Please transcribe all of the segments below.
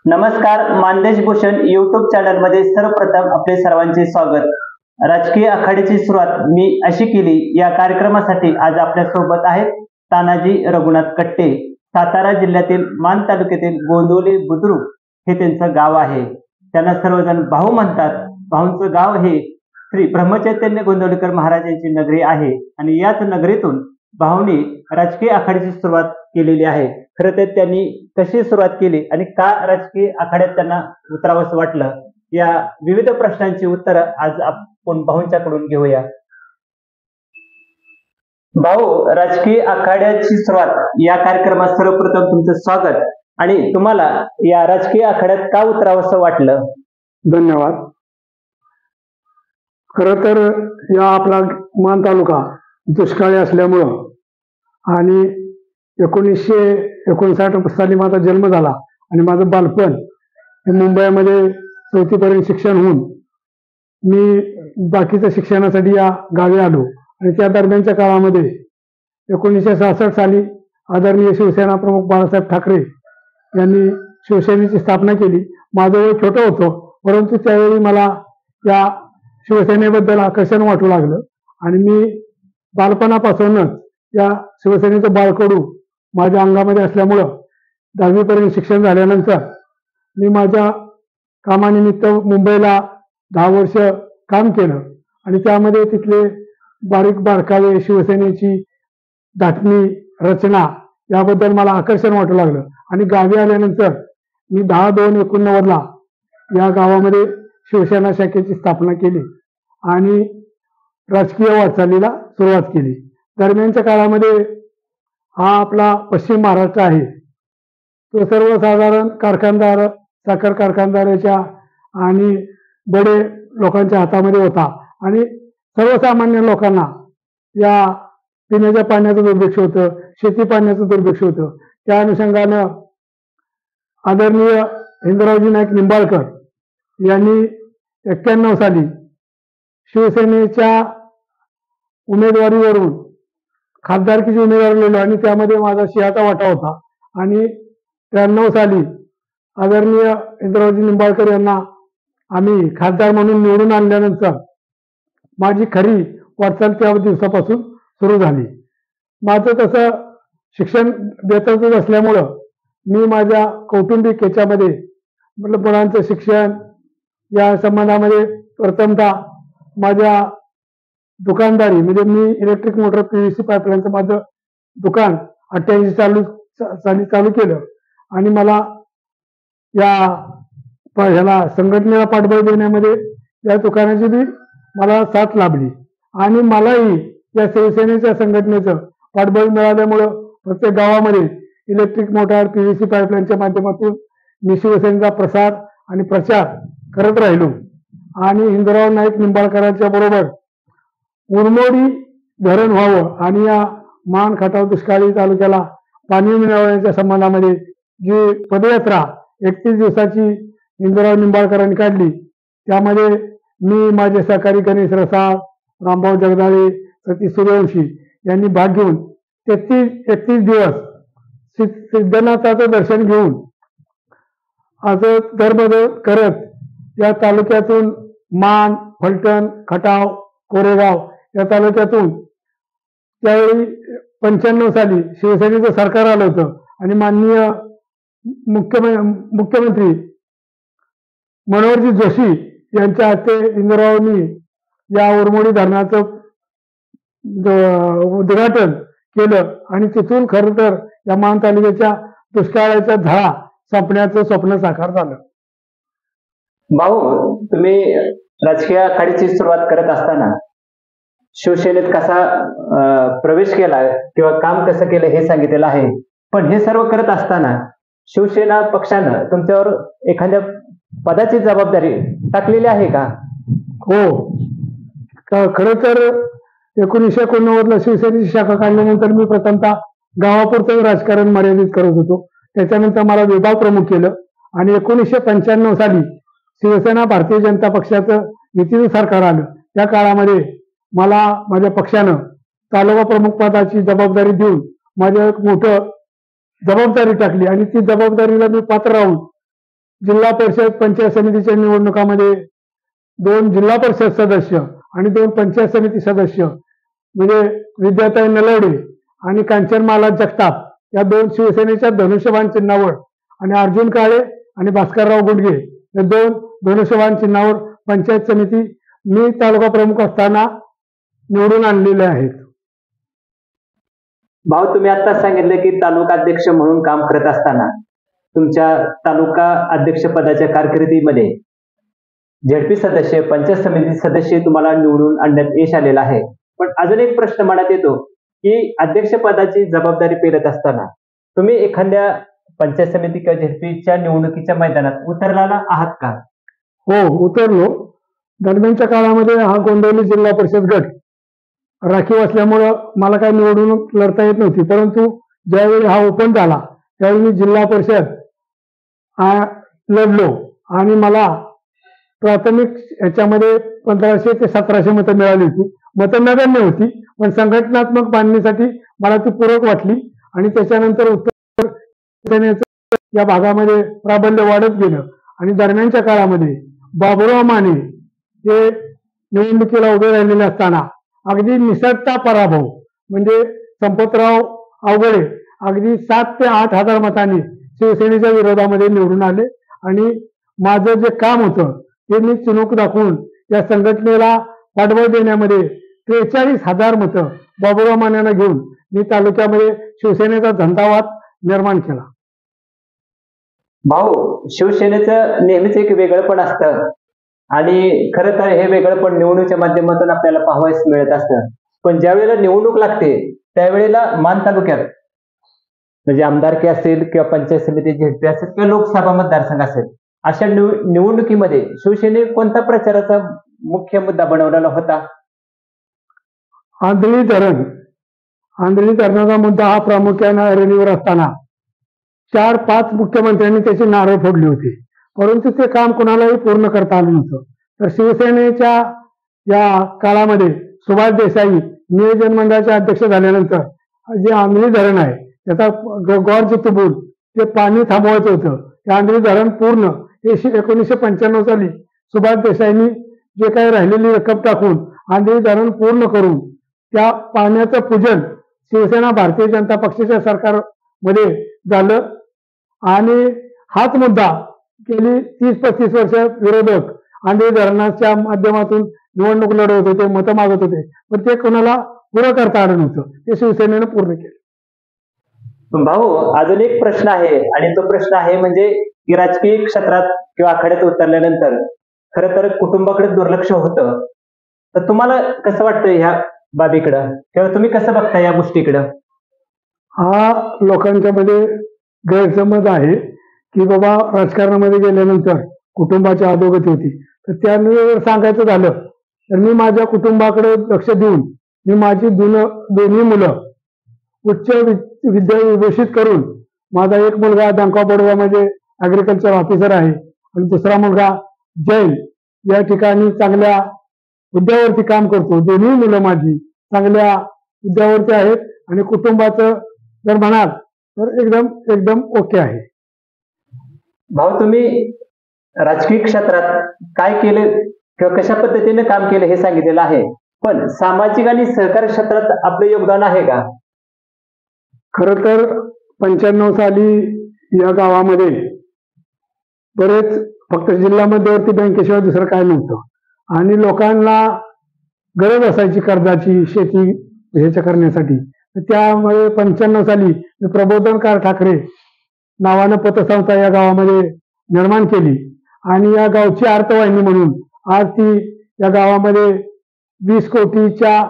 नमस्कार, Mandesh Bhushan YouTube channel मध्ये सर्वप्रथम आपले सर्वांचे स्वागत। राजकीय आखाड्याची सुरुवात मी अशी केली। या कार्यक्रमासाठी आज आपल्या सोबत आहेत तानाजी रघुनाथ कट्टे। सातारा जिल्ह्यातील मान तालुक्यातील गोंदवले बुद्रुक हे त्यांचं गाव आहे। त्यांना सर्वजण भाऊ म्हणतात। भाऊंचं गाव हे श्री ब्रह्मचैतन्य गोंदवलेकर महाराजांची नगरी आहे आणि याच नगरीतून भाऊंनी राजकीय आखाड्याची सुरुवात केलेली आहे। खरं तर त्यांनी कशी सुरुवात केली आणि का राजकीय आखाड्यात त्यांना उतरावंसं वाटलं, या विविध प्रश्नांची उत्तरं आज आपण भाऊंच्याकडून घेऊया। भाऊ, राजकीय आखाड्याची सुरुवात या कार्यक्रमात सर्वप्रथम तुमचं स्वागत। आणि तुम्हाला या राजकीय आखाड्यात का उतरावंसं वाटलं? धन्यवाद। खरं तर या आपला मान तालुका दुष्काळी असल्यामुळं आणि 1959 साली माझा जन्म झाला आणि माझं बालपण हे मुंबईमध्ये 4थी पर्यंत शिक्षण होऊन मी बाकीच्या शिक्षणासाठी या गावी आलो आणि त्या दरम्यानच्या काळामध्ये 1966 साली आदरणीय शिवसेना प्रमुख बाळासाहेब ठाकरे यांनी शिवसेनेची स्थापना केली। माझं वय छोटं होतं, परंतु त्यावेळी मला या शिवसेनेबद्दल आकर्षण वाटू लागलं आणि मी बालपणापासूनच या शिवसेनेचं बाळकडू माझ्या अंगामध्ये असल्यामुळं 10वी पर्यंत शिक्षण झाल्यानंतर मी माझ्या कामानिमित्त मुंबईला 10 वर्ष काम केलं आणि त्यामध्ये तिथले बारीक बारकावे, शिवसेनेची धाटणी रचना याबद्दल मला आकर्षण वाटू लागलं आणि गावी आल्यानंतर मी 10/2/89 या गावामध्ये शिवसेना शाखेची स्थापना केली आणि राजकीय वाटचालीला सुरुवात केली। दरम्यानच्या काळामध्ये हा आपला पश्चिम महाराष्ट्र आहे, तो सर्वसाधारण कारखानदार, साखर कारखानदाराच्या आणि बडे लोकांच्या हातामध्ये होता आणि सर्वसामान्य लोकांना या पिण्याच्या पाण्याचं दुर्भिक्ष होतं, शेती पाण्याचं दुर्भिक्ष होतं। त्या अनुषंगानं आदरणीय हिंदरावजी नाईक निंबाळकर यांनी 91 साली शिवसेनेच्या उमेदवारीवरून खासदारकीची उमेदवारी लढवली आणि त्यामध्ये माझा सिंहाचा वाटा होता आणि 93 साली आदरणीय इंद्रावजी निंबाळकर यांना आम्ही खासदार म्हणून निवडून आणल्यानंतर माझी खरी वाटचाल त्या दिवसापासून सुरू झाली। माझं तसं शिक्षण बेताचंच असल्यामुळं मी माझ्या कौटुंबिक याच्यामध्ये मुलांचं शिक्षण या संबंधामध्ये प्रथमतः माझ्या दुकानदारी म्हणजे मी इलेक्ट्रिक मोटर PVC पाईपलाईनचं माझं दुकान 88 साली चालू केलं आणि मला ह्याला संघटनेला पाठबळ देण्यामध्ये या दुकानाची बी मला साथ लाभली आणि मलाही या शिवसेनेच्या संघटनेचं पाठबळ मिळाल्यामुळं प्रत्येक गावामध्ये इलेक्ट्रिक मोटार PVC पाईपलाईनच्या माध्यमातून मी शिवसेनेचा प्रसार आणि प्रचार करत राहिलो आणि हिंदराव नाईक निंबाळकरांच्या बरोबर उरमोडी धरण व्हावं आणि या मान खटाव दुष्काळी तालुक्याला पाणी मिळवण्याच्या संबंधामध्ये जी पदयात्रा 31 दिवसाची हिंदराव निंबाळकरांनी काढली, त्यामध्ये मी, माझे सहकारी गणेश रसाळ, रामभाऊ जगदाळे, सतीश सूर्यवंशी यांनी भाग घेऊन 31 दिवस सिद्धनाथाचं दर्शन घेऊन असं धर्मदेव करत या तालुक्यातून मान, फलटण, खटाव, कोरेगाव या तालुक्यातून त्यावेळी 95 साली शिवसेनेचं सरकार आलं होतं आणि माननीय मुख्यमंत्री मनोहरजी जोशी यांच्या हस्ते इंदिरावांनी या उरमोडी धरणाचं उद्घाटन केलं आणि तिथून खरं तर या मान तालुक्याच्या दुष्काळाचा झळा संपण्याचं स्वप्न साकार झालं। भाऊ, तुम्ही राजकीय आखाड्याची सुरुवात करत असताना शिवसेनेत कसा प्रवेश केला किंवा काम कसं केलं हे सांगितलेलं आहे, पण हे सर्व करत असताना शिवसेना पक्षानं तुमच्यावर एखाद्या पदाची जबाबदारी टाकलेली आहे का? हो, खरं तर 1989 शिवसेनेची शाखा काढल्यानंतर मी प्रथमतः गावापुरतं राजकारण मर्यादित करत होतो। त्याच्यानंतर मला विभाग प्रमुख केलं आणि 1995 साली शिवसेना भारतीय जनता पक्षाचं युतीचं सरकार आलं। त्या काळामध्ये मला माझ्या पक्षानं तालुका प्रमुख पदाची जबाबदारी देऊन माझ्या एक मोठं जबाबदारी टाकली आणि ती जबाबदारीला मी पात्र राहून जिल्हा परिषद पंचायत समितीच्या निवडणुकामध्ये 2 जिल्हा परिषद सदस्य आणि 2 पंचायत समिती सदस्य म्हणजे विद्याताई नलवडे आणि कांचनमाला जगताप या 2 शिवसेनेच्या धनुष्यबाण चिन्हावर आणि अर्जुन काळे आणि भास्करराव गुडगे या 2 धनुष्यबाण चिन्हावर पंचायत समिती मी तालुका प्रमुख असताना निवडून आणलेले आहेत. भाऊ, तुम्ही आता सांगितलं की तालुका अध्यक्ष म्हणून काम करत असताना तुमच्या तालुका अध्यक्ष पदाच्या कारकिर्दीमध्ये झेडपी सदस्य, पंचायत समिती सदस्य तुम्हाला निवडून आणण्यात यश आलेलं आहे. पण अजून एक प्रश्न मनात येतो की अध्यक्ष पदाची जबाबदारी पेलत असताना तुम्ही एखाद्या पंचायत समिती किंवा झेडपीच्या निवडणुकीच्या मैदानात उतरलेला आहात का? हो, उतरलो. दरम्यानच्या काळामध्ये हा गोंदिवली जिल्हा परिषद गट राखीव असल्यामुळं मला काही निवडणूक लढता येत नव्हती. परंतु ज्यावेळी हा ओपन झाला त्यावेळी मी जिल्हा परिषद लढलो आणि मला प्राथमिक याच्यामध्ये 1500 ते 1700 मतं मिळाली होती. मतं नगण्य होती, पण संघटनात्मक बांधणीसाठी मला ती पूरक वाटली आणि त्याच्यानंतर उत्तर सेनेचं या भागामध्ये प्राबल्य वाढत गेलं आणि दरम्यानच्या काळामध्ये बाबुराव माने हे निवडणुकीला उभे राहिलेले असताना अगदी निसटता पराभव म्हणजे संपतराव अवघडे अगदी 7 ते 8 हजार मतांनी शिवसेनेच्या विरोधामध्ये निवडून आले आणि माझं जे काम होतं ते मी चिणूक दाखवून या संघटनेला पाठबळ देण्यामध्ये 43,000 मतं बाबुराव मानेंना घेऊन मी तालुक्यामध्ये शिवसेनेचा झंझावात निर्माण केला. भाऊ, शिवसेनेचं नेहमीच एक वेगळंपण असतं आणि खरं तर हे वेगळंपण निवडणुकीच्या माध्यमातून आपल्याला पाहावयास मिळत असतं. पण ज्या वेळेला निवडणूक लागते त्यावेळेला मान तालुक्यात म्हणजे आमदारकी असेल किंवा पंचायत समिती झेडपी असेल किंवा लोकसभा मतदारसंघ असेल अशा निवडणुकीमध्ये शिवसेने कोणता प्रचाराचा मुख्य मुद्दा बनवलेला होता? आंधळी धरणाचा मुद्दा हा प्रामुख्याने ऐरणीवर असताना 4-5 मुख्यमंत्र्यांनी त्याची नारळ फोडली होती, परंतु ते काम कुणालाही पूर्ण करता आलं नव्हतं. तर शिवसेनेच्या या काळामध्ये सुभाष देसाई नियोजन मंडळाचे अध्यक्ष झाल्यानंतर जे आंधळी धरण आहे त्याचा गौर तुबून ते पाणी थांबवायचं होतं. ते आंधळी धरण पूर्ण 1995 साली सुभाष देसाईंनी जे काही राहिलेली रक्कम टाकून आंधळी धरण पूर्ण करून त्या पाण्याचं पूजन शिवसेना भारतीय जनता पक्षाच्या सरकारमध्ये झालं आणि हाच मुद्दा गेली 30-35 वर्ष विरोधक आंधळी धरणाच्या माध्यमातून निवडणूक लढवत होते, मतं मागत होते, पण ते कोणाला पुरं करता आलं नव्हतं. ते शिवसेनेनं पूर्ण केलं. भाऊ, अजून एक प्रश्न आहे आणि तो प्रश्न आहे म्हणजे की राजकीय क्षेत्रात किंवा आखाड्यात उतरल्यानंतर खरं तर कुटुंबाकडे दुर्लक्ष होतं. तर तुम्हाला कसं वाटतं ह्या बाबीकडं किंवा तुम्ही कसं बघता या गोष्टीकडं? हा लोकांच्या मध्ये गैरसमज आहे की बाबा राजकारणामध्ये गेल्यानंतर कुटुंबाची अधोगती होती. तर त्याने सांगायचं झालं तर मी माझ्या कुटुंबाकडे लक्ष देऊन मी माझी दोन्ही मुलं उच्च विद्या विभूषित करून माझा एक मुलगा बँक ऑफ बडोदामध्ये ऍग्रिकल्चर ऑफिसर आहे आणि दुसरा मुलगा जैन या ठिकाणी चांगल्या हुद्द्यावरती काम करतो. दोन्ही मुलं माझी चांगल्या हुद्द्यावरती आहेत आणि कुटुंबाचं जर म्हणाल तर एकदम ओके आहे. भाऊ, तुम्ही राजकीय क्षेत्रात काय केलं किंवा कशा पद्धतीने काम केलं हे सांगितलेलं आहे, पण सामाजिक आणि सहकारी क्षेत्रात आपलं योगदान आहे का? खरं तर 95 साली या गावामध्ये बरेच फक्त जिल्हा मध्यवर्ती बँकेशिवाय दुसरं काय नव्हतं आणि लोकांना गरज असायची कर्जाची, शेती ह्याच्या करण्यासाठी. त्यामुळे 95 साली प्रबोधनकार ठाकरे नावानं पतसंस्था या गावामध्ये निर्माण केली आणि या गावची अर्थवाहिनी म्हणून आज ती या गावामध्ये 20 कोटीच्या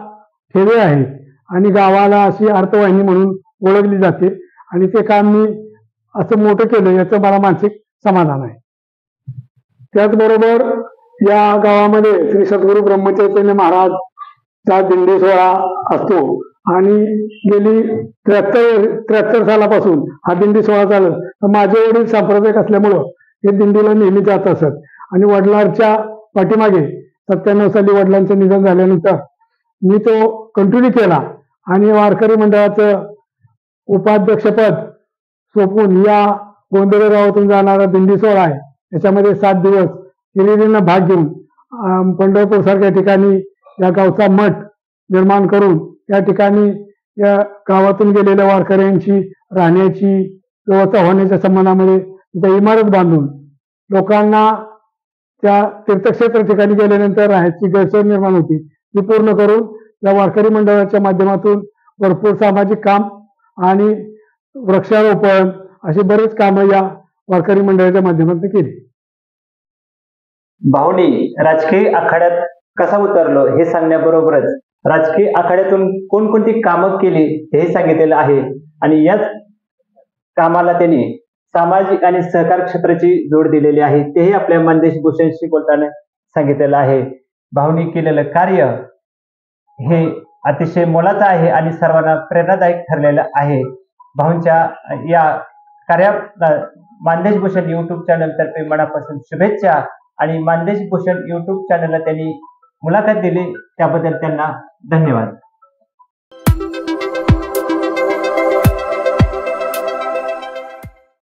ठेवे आहेत आणि गावाला अशी अर्थवाहिनी म्हणून ओळखली जाते आणि ते काम मी असं मोठं केलं याचं मला मानसिक समाधान आहे. त्याचबरोबर या गावामध्ये श्री सद्गुरू ब्रह्मचैतन्य महाराजचा दिंडी सोहळा असतो आणि गेली 73 सालापासून हा दिंडी सोहळा चालत. तर माझे वडील सांप्रदायिक असल्यामुळं हे दिंडीला नेहमी जात असत आणि वडिलांच्या पाठीमागे 97 साली वडिलांचं निधन झाल्यानंतर मी तो कंटिन्यू केला आणि वारकरी मंडळाचं उपाध्यक्षपद सोपून या गोंधळी गावातून जाणारा दिंडी सोहळा आहे याच्यामध्ये 7 दिवस हिरिरीनं भाग घेऊन पंढरपूर सारख्या ठिकाणी या गावचा मठ निर्माण करून या ठिकाणी या गावातून गेलेल्या वारकऱ्यांची राहण्याची व्यवस्था होण्याच्या संबंधामध्ये तिथे इमारत बांधून लोकांना त्या तीर्थक्षेत्र ठिकाणी गेल्यानंतर राहायची गैरसोय निर्माण होती ती पूर्ण करून या वारकरी मंडळाच्या माध्यमातून भरपूर सामाजिक काम आणि वृक्षारोपण अशी बरेच कामं या वारकरी मंडळाच्या माध्यमातून केली. भाऊनी राजकीय आखाड्यात कसा उतरलो हे सांगण्याबरोबरच राजकीय आखाड्यातून कोणकोणती कामं केली हे सांगितलेलं आहे आणि याच कामाला त्यांनी सामाजिक आणि सहकार क्षेत्राची जोड दिलेली आहे तेही आपल्या मंदेश भूषणशी बोलताना सांगितलेलं आहे. भाऊनी केलेलं कार्य हे अतिशय मोलाचं आहे आणि सर्वांना प्रेरणादायक ठरलेलं आहे. भाऊंच्या या कार्यात मंदेश भूषण युट्यूब चॅनल तर्फे मनापासून शुभेच्छा आणि मंदेश भूषण युट्यूब चॅनलला त्यांनी मुलाखत दिली त्याबद्दल त्यांना धन्यवाद.